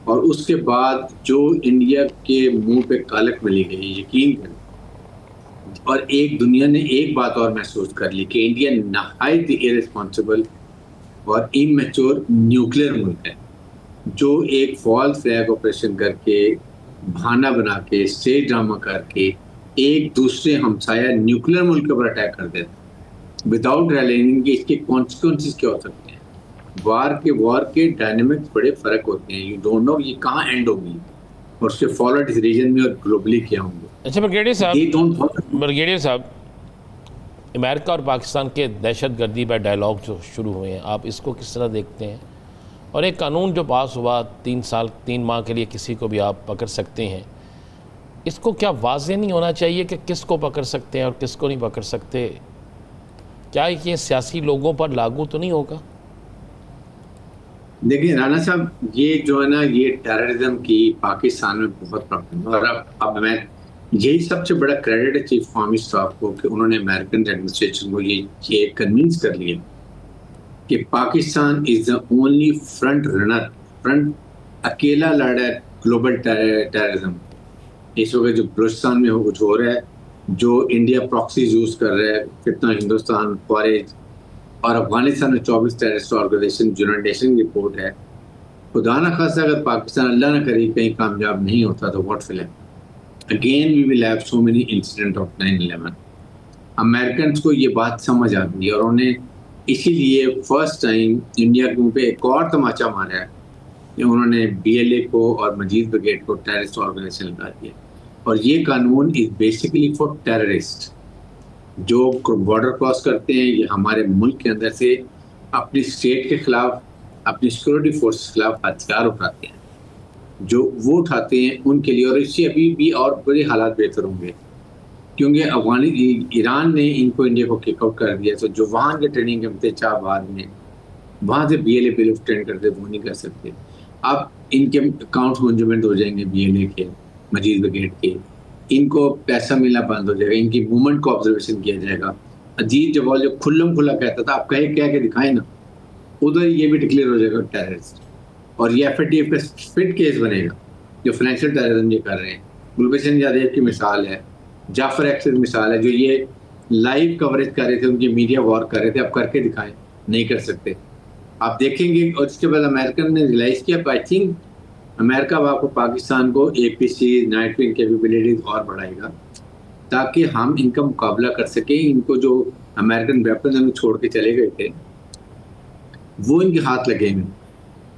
और उसके बाद जो इंडिया के मुंह पे कालक मिली गई, यकीन करें, और एक दुनिया ने एक बात और महसूस कर ली कि इंडिया नहायत इररिस्पॉन्सिबल और इमैच्योर न्यूक्लियर मुल्क है, जो एक फॉल्स फ्लैग ऑपरेशन करके, बहाना बना के, स्टेज ड्रामा करके एक दूसरे हमसाया न्यूक्लियर मुल्क के ऊपर अटैक कर देता विदाउट रियलाइजिंग कि इसके कॉन्सिक्वेंसेस क्या हो सकते हैं। वॉर के डायनामिक्स बड़े फर्क होते हैं। यू डोंट नो ये कहाँ एंड होगी और उसके फॉलोअर्स इस रीजन में और ग्लोबली क्या होंगे। अच्छा ब्रिगेडियर साहब, अमेरिका और पाकिस्तान के दहशतगर्दी पर डायलॉग जो शुरू हुए हैं, आप इसको किस तरह देखते हैं? और एक कानून जो पास हुआ 3 माह के लिए किसी को भी आप पकड़ सकते हैं, इसको क्या वाज़ेह नहीं होना चाहिए कि किसको पकड़ सकते हैं और किसको नहीं पकड़ सकते? क्या ये सियासी लोगों पर लागू तो नहीं होगा? देखिए राना साहब, ये जो है ना, ये टेररिज्म की पाकिस्तान में बहुत प्रॉब्लम है। और अब मैं यही सबसे बड़ा क्रेडिट है चीफ आर्मी स्टाफ को कि उन्होंने अमेरिकन एडमिनिस्ट्रेशन को ये कन्विंस कर लिया कि Pakistan is the only front अकेला लड़ रहा है ग्लोबल टेररिज्म। इस वक्त जो बलूचिस्तान में कुछ हो रहा है, जो इंडिया प्रॉक्सीज यूज कर रहा है, कितना हिंदुस्तान, ख्वारिज, और अफगानिस्तान में 24 टेररिस्ट ऑर्गेनाइजेशन, यूनाइटेड नेशन की रिपोर्ट है। खुदा ना खासा अगर पाकिस्तान अल्लाह ना करे कहीं कामयाब नहीं होता तो what will happen again, we will have so many incident of 9/11। अमेरिकन को ये बात समझ आ गई और उन्हें इसीलिए फर्स्ट टाइम इंडिया के मुंह पे एक और तमाचा मारा है कि उन्होंने BLA को और मजीद ब्रिगेड को टेररिस्ट ऑर्गेनाइजेशन लगा दिया। और ये कानून इज बेसिकली फॉर टेररिस्ट जो बॉर्डर क्रॉस करते हैं, ये हमारे मुल्क के अंदर से अपनी स्टेट के खिलाफ, अपनी सिक्योरिटी फोर्स के खिलाफ हथियार उठाते हैं, जो वो उठाते हैं उनके लिए। और इससे अभी भी और बड़े हालात बेहतर होंगे क्योंकि ईरान ने इनको इंडिया को किकआउट कर दिया। तो जो वहाँ के ट्रेनिंग के चाहबाद में वहाँ से BLA पे ट्रेन करते वो नहीं कर सकते। अब इनके अकाउंट मंजूमेंट हो जाएंगे BLA के, मजीद ब्रिगेड के, इनको पैसा मिलना बंद हो जाएगा, इनकी मूवमेंट को ऑब्जर्वेशन किया जाएगा। अजीत जवाल जो खुल्लम खुला कहता था, आप कह के दिखाएं ना, उधर ये भी डिक्लेयर हो जाएगा टेररिस्ट। और ये FATF का फिट केस बनेगा जो फाइनेंशियल टेररिज्म ये कर रहे हैं। गुलभूषण जादेव की मिसाल है, जाफर एक्स की मिसाल है, जो ये लाइव कवरेज कर रहे थे, उनकी मीडिया वॉर कर रहे थे, अब करके दिखाएं, नहीं कर सकते। आप देखेंगे। और इसके बाद अमेरिकन ने रियलाइज किया, आई थिंक अमेरिका आपको पाकिस्तान को APC नाइट विंग कैपेबिलिटीज और बढ़ाएगा ताकि हम इनका मुकाबला कर सकें। इनको जो अमेरिकन वेपन हमें छोड़ के चले गए थे वो इनके हाथ लगेंगे,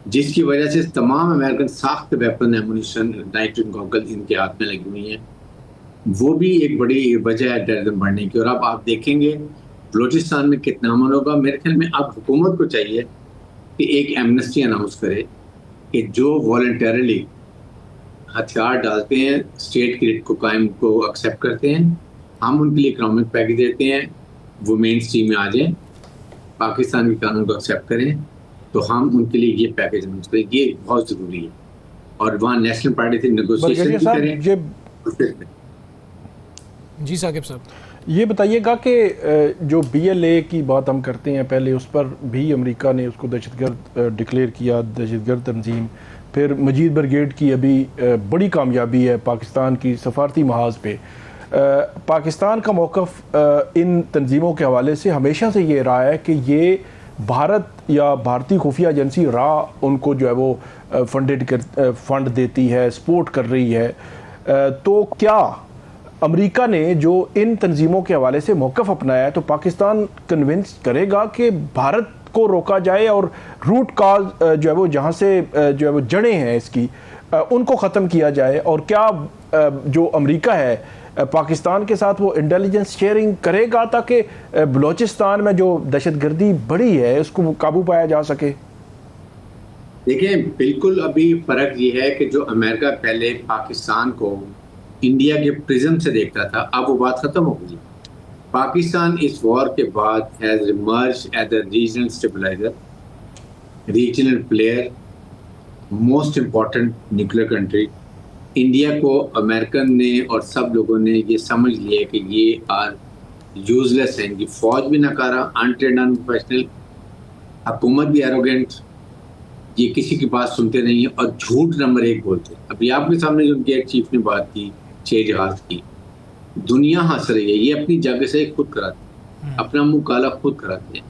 जिसकी वजह से तमाम अमेरिकन साख्त weapon, ammunition, night wing goggles इनके हाथ में लगी हुई हैं। वो भी एक बड़ी वजह है टेररिज्म बढ़ने की। और अब आप देखेंगे बलूचिस्तान में कितना अमन होगा। मेरे ख्याल में अब हुकूमत को चाहिए कि एक एमनेस्टी अनाउंस करे कि जो वॉलंटरली हथियार डालते हैं, स्टेट क्रेडिट को कायम को एक्सेप्ट करते हैं हम उनके लिए इकोनॉमिक पैकेज देते हैं, वो मेन स्ट्रीम में आ जाए, पाकिस्तान के कानून को एक्सेप्ट करें, तो हम उनके लिए ये पैकेज अनाउंस करें। ये बहुत ज़रूरी है। और वहाँ नेशनल पार्टी से नेगोशिएशन भी करें। जी साकिब साहब, ये बताइएगा कि जो BLA की बात हम करते हैं, पहले उस पर भी अमेरिका ने उसको दहशतगर्द डिक्लेयर किया, दहशतगर्द तंजीम। फिर मजीद ब्रिगेड की अभी बड़ी कामयाबी है पाकिस्तान की सफारती महाज पे। पाकिस्तान का मौक़िफ़ इन तंजीमों के हवाले से हमेशा से ये रहा है कि ये भारत या भारतीय खुफिया एजेंसी रा उनको जो है वो फंड देती है, सपोर्ट कर रही है। तो क्या अमेरिका ने जो इन तंजीमों के हवाले से मौक़िफ़ अपनाया है, तो पाकिस्तान कन्विंस करेगा कि भारत को रोका जाए और रूट काज जो है वो जहाँ से जो है वो जड़ें हैं इसकी उनको ख़त्म किया जाए? और क्या जो अमेरिका है पाकिस्तान के साथ वो इंटेलिजेंस शेयरिंग करेगा ताकि बलूचिस्तान में जो दहशतगर्दी बढ़ी है उसको काबू पाया जा सके? देखिए, बिल्कुल अभी फ़र्क ये है कि जो अमेरिका पहले पाकिस्तान को इंडिया के प्रिज्म से देखता था, अब वो बात ख़त्म हो गई। पाकिस्तान इस वॉर के बाद has emerged as a regional stabilizer, regional player, most important nuclear country. India को अमेरिकन ने और सब लोगों ने ये समझ लिया कि ये आर यूजलेस हैं, इनकी फ़ौज भी नाकारा, अनट्रेंड, अनप्रोफेशनल, हुकूमत भी एरोगेंट, ये किसी की बात सुनते नहीं है और झूठ नंबर 1 बोलते हैं। अभी आपके सामने जो उनके एयर चीफ ने बात की 6 जहाज की, दुनिया हंस रही है, ये अपनी जगह से खुद कराते हैं, अपना मुंह काला खुद कराते हैं।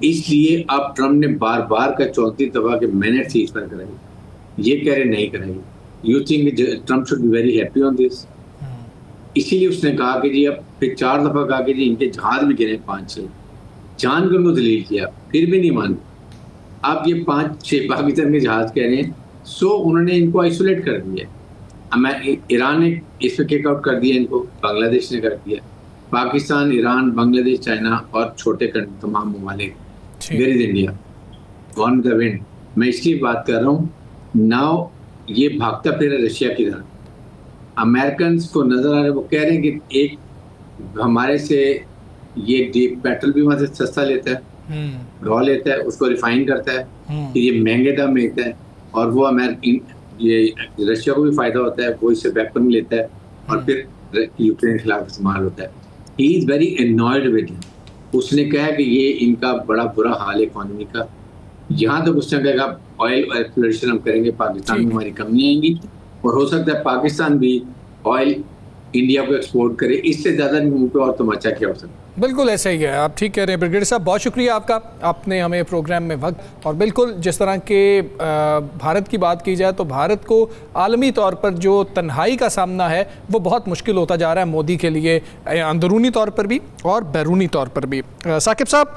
इसलिए अब ट्रम्प ने बार बार का 34 दफा के मैंने चीज पर कराई, ये कह रहे नहीं कराई। You think Trump should be very happy on this? इसीलिए उसने कहा कि जी, अब फिर 4 दफा कहा कि जी इनके जहाज भी गिरे 5-6, जान कर उनको दलील किया, फिर भी नहीं माने। अब ये 5-6 पाकिस्तान के जहाज कह रहे हैं, सो उन्होंने इनको आइसोलेट कर दिया। ईरान ने इस पर किक आउट कर दिया इनको, बांग्लादेश ने कर दिया। पाकिस्तान, ईरान, बांग्लादेश, चाइना और छोटे तमाम ममालिक, where is India, gone the wind. मैं इसलिए बात कर रहा हूँ, नाउ ये भागता फिर रशिया की तरफ। अमेरिकन को नजर आ रहा है, वो कह रहे हैं कि एक हमारे से ये डीप पेट्रोल भी वहां से सस्ता लेता है, रॉ लेता है, उसको रिफाइन करता है, फिर ये महंगे दाम में लेता है, और वो ये रशिया को भी फायदा होता है, वो इससे वेपन लेता है और फिर यूक्रेन के खिलाफ इस्तेमाल होता है। He is very annoyed with him. उसने कहा कि ये इनका बड़ा बुरा हाल है इकोनॉमी का। यहाँ तक उसने कहा ऑयल एक्सप्लोरेशन हम करेंगे, पाकिस्तान में हमारी कमी आएंगी, और हो सकता है पाकिस्तान भी ऑयल इंडिया को एक्सपोर्ट करे। इससे ज़्यादा मुंह पे और तमाचा क्या हो सकता है? बिल्कुल ऐसा ही है, आप ठीक कह रहे हैं ब्रिगेडियर साहब। बहुत शुक्रिया आपका, आपने हमें प्रोग्राम में वक्त। और बिल्कुल जिस तरह के भारत की बात की जाए तो भारत को आलमी तौर पर जो तन्हाई का सामना है वो बहुत मुश्किल होता जा रहा है मोदी के लिए, अंदरूनी तौर पर भी और बैरूनी तौर पर भी। साकिब साहब,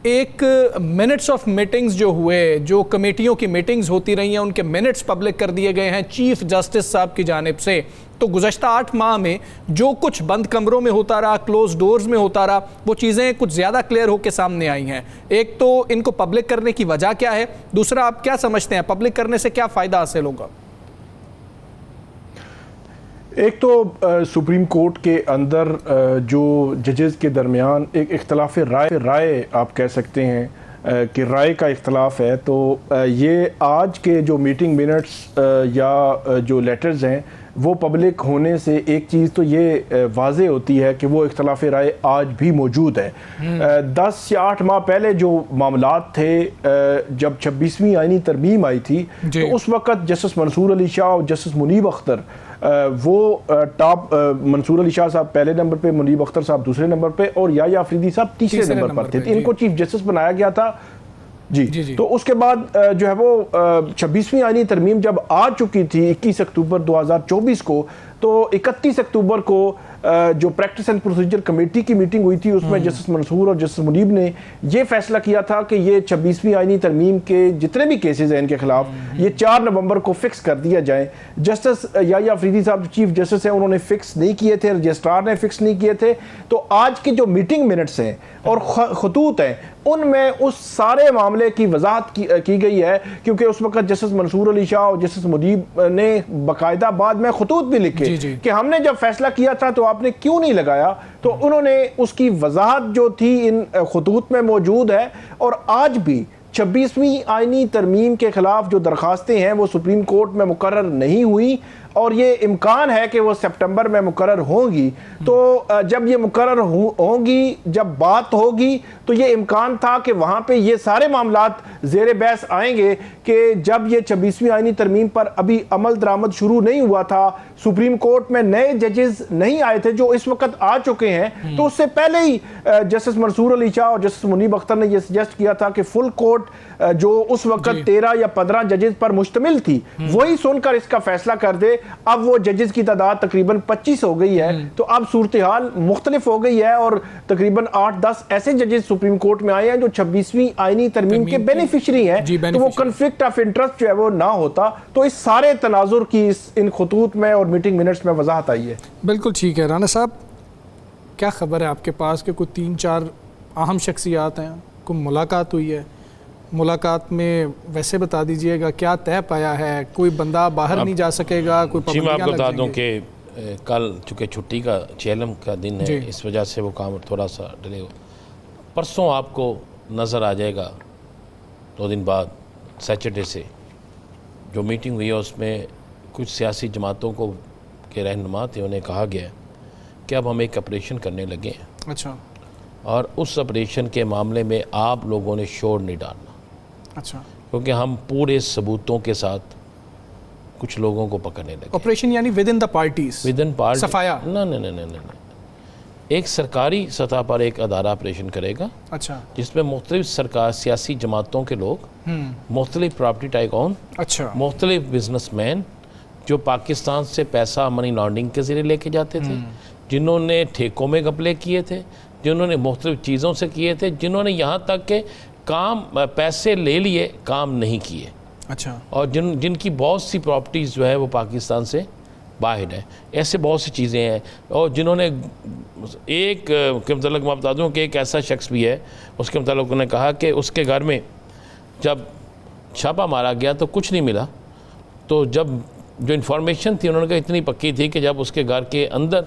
एक मिनट्स ऑफ मीटिंग्स जो हुए, जो कमेटियों की मीटिंग्स होती रही हैं, उनके मिनट्स पब्लिक कर दिए गए हैं चीफ जस्टिस साहब की जानिब से। तो गुज़श्ता 8 माह में जो कुछ बंद कमरों में होता रहा, क्लोज डोर्स में होता रहा, वो चीज़ें कुछ ज़्यादा क्लियर होकर सामने आई हैं। एक तो इनको पब्लिक करने की वजह क्या है, दूसरा आप क्या समझते हैं पब्लिक करने से क्या फ़ायदा हासिल होगा? एक तो सुप्रीम कोर्ट के अंदर जो जजेस के दरमियान एक इख्तलाफ राय आप कह सकते हैं कि राय का इख्तलाफ है, तो ये आज के जो मीटिंग मिनट्स या जो लेटर्स हैं वो पब्लिक होने से एक चीज़ तो ये वाज़े होती है कि वो इख्तलाफ राय आज भी मौजूद है। 10 या 8 माह पहले जो मामलात थे, जब 26वीं आईनी तरमीम आई थी, तो उस वक़्त जस्टिस मंसूर अली शाह और जस्टिस मुनीब अख्तर वो टॉप, मंसूर अली शाह साहब पहले नंबर पे, मुनीब अख्तर साहब दूसरे नंबर पे और याह्या अफरीदी साहब तीसरे नंबर पर थे। इनको चीफ जस्टिस बनाया गया था। जी। तो उसके बाद जो है वो 26वीं आईनी तरमीम जब आ चुकी थी 21 अक्टूबर 2024 को, तो 31 अक्टूबर को जो प्रैक्टिस एंड प्रोसीजर कमेटी की मीटिंग हुई थी, उसमें जस्टिस मंसूर और जस्टिस मुनीब ने ये फैसला किया था कि ये 26वीं आईनी तरमीम के जितने भी केसेस हैं इनके खिलाफ ये 4 नवंबर को फिक्स कर दिया जाए। जस्टिस याह्या अफरीदी साहब चीफ जस्टिस हैं, उन्होंने फिक्स नहीं किए थे, रजिस्ट्रार ने फिक्स नहीं किए थे। तो आज की जो मीटिंग मिनट्स हैं और खतूत हैं उनमें उस सारे मामले की वजाहत की गई है, क्योंकि उस वक्त जस्टिस मंसूर अली शाह और जस्टिस मुनीब ने बाकायदा बाद में खतूत भी लिखे जी। कि हमने जब फैसला किया था तो आपने क्यों नहीं लगाया। तो उन्होंने उसकी वजाहत जो थी इन खतूत में मौजूद है। और आज भी 26वीं आईनी तरमीम के खिलाफ जो दरखास्तें हैं वो सुप्रीम कोर्ट में मुकर्रर नहीं हुई और ये इम्कान है कि वो सितंबर में मुकर्रर होंगी। तो जब ये मुकर्रर होंगी, जब बात होगी, तो ये इम्कान था कि वहाँ पे ये सारे मामलात ज़ेर बहस आएंगे कि जब ये 26वीं आईनी तरमीम पर अभी अमल दरामद शुरू नहीं हुआ था, सुप्रीम कोर्ट में नए जजेस नहीं आए थे जो इस वक्त आ चुके हैं, तो उससे पहले ही जस्टिस मंसूर अली शाह और जस्टिस मुनीब अख्तर ने यह सजेस्ट किया था कि फुल कोर्ट जो उस वक्त 13 या 15 जजेस पर मुश्तमिल थी वही सुनकर इसका फैसला कर दे। अब वो जजेस की तादाद तकरीबन 25 हो गई है, तो अब सूरत हाल मुख्तलिफ हो गई है और तकरीबन 8-10 ऐसे जजेस सुप्रीम कोर्ट में आए हैं जो 26वीं आईनी तरमीम के बेनिफिशरी हैं। तो वो कन्फ्लिक्ट ऑफ इंटरेस्ट जो है वो ना होता। तो इस सारे तनाजुर की इन खतूत में और मीटिंग मिनट्स में वजाहत आई है। बिल्कुल ठीक है। राना साहब, क्या खबर है आपके पास कि कोई 3-4 अहम शख्सियात हैं, कोई मुलाकात हुई है? मुलाकात में वैसे बता दीजिएगा क्या तय पाया है? कोई बंदा बाहर नहीं जा सकेगा? कोई जी, मैं आपको बता दूं जाएंगे? कि कल चूँकि छुट्टी का चेलम का दिन है, इस वजह से वो काम थोड़ा सा डिले हो। परसों आपको नज़र आ जाएगा 2 दिन बाद सैटरडे से जो मीटिंग हुई है उसमें कुछ सियासी जमातों को के रहनुमा थे, उन्हें कहा गया कि अब हम एक ऑपरेशन करने लगे हैं। अच्छा। और उस ऑपरेशन के मामले में आप लोगों ने शोर नहीं डालना। अच्छा। क्योंकि हम पूरे सबूतों के साथ कुछ लोगों को पकड़ने लगे। ऑपरेशन यानी with in the parties? With in party सफाया? नहीं, एक सरकारी सतह पर एक अदारा ऑपरेशन करेगा। अच्छा। जिसमें मुख्तलिफ सरकार सियासी जमातों के लोग, मुख्तलिफ प्रॉपर्टी टाइकॉन, अच्छा, मुख्तलिफ बिजनेसमैन जो पाकिस्तान से पैसा मनी लॉन्ड्रिंग के ज़रिए लेके जाते थे, जिन्होंने ठेकों में घपले किए थे, जिन्होंने मुख्तलिफ चीज़ों से किए थे, जिन्होंने यहाँ तक के काम पैसे ले लिए, काम नहीं किए। अच्छा। और जिनकी बहुत सी प्रॉपर्टीज़ जो है वो पाकिस्तान से बाहर है। ऐसे बहुत सी चीज़ें हैं। और जिन्होंने एक के मतलब मैं बता दूँ कि एक ऐसा शख्स भी है, उसके मतलब उन्होंने कहा कि उसके घर में जब छापा मारा गया तो कुछ नहीं मिला। तो जब जो इन्फॉर्मेशन थी उन्होंने कहा इतनी पक्की थी कि जब उसके घर के अंदर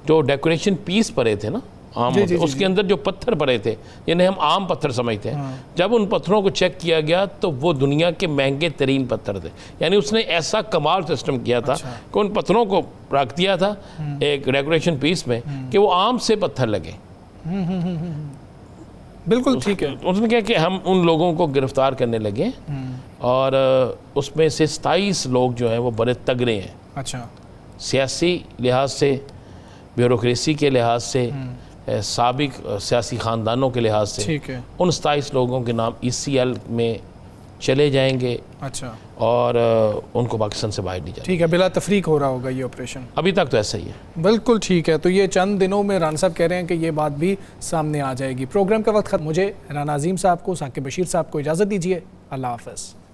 जो डेकोरेशन पीस पड़े थे ना आम, उसके अंदर जो पत्थर पड़े थे, जिन्हें हम आम पत्थर समझते हैं, जब उन पत्थरों को चेक किया गया तो वो दुनिया के महंगे तरीन पत्थर थे। यानी उसने ऐसा कमाल सिस्टम किया था कि उन पत्थरों को रख दिया था एक डेकोरेशन पीस में कि वो आम से पत्थर लगे। बिल्कुल ठीक है। उसने कहा कि हम उन लोगों को गिरफ्तार करने लगे और उसमें से 27 लोग जो हैं वो बड़े तगड़े हैं। अच्छा। सियासी लिहाज से, ब्यूरोक्रेसी के लिहाज से, साबिक सियासी ख़ानदानों के लिहाज से, ठीक है, उन 27 लोगों के नाम ECL में चले जाएंगे। अच्छा। और उनको पाकिस्तान से बाहर नहीं जाएंगे। ठीक है, बिला तफरीक हो रहा होगा ये ऑपरेशन? अभी तक तो ऐसा ही है। बिल्कुल ठीक है। तो ये चंद दिनों में राना साहब कह रहे हैं कि ये बात भी सामने आ जाएगी। प्रोग्राम का वक्त खत्म। मुझे राना अजीम साहब को, साकिब बशीर साहब को इजाज़त दीजिए। अल्लाह हाफ़िज़।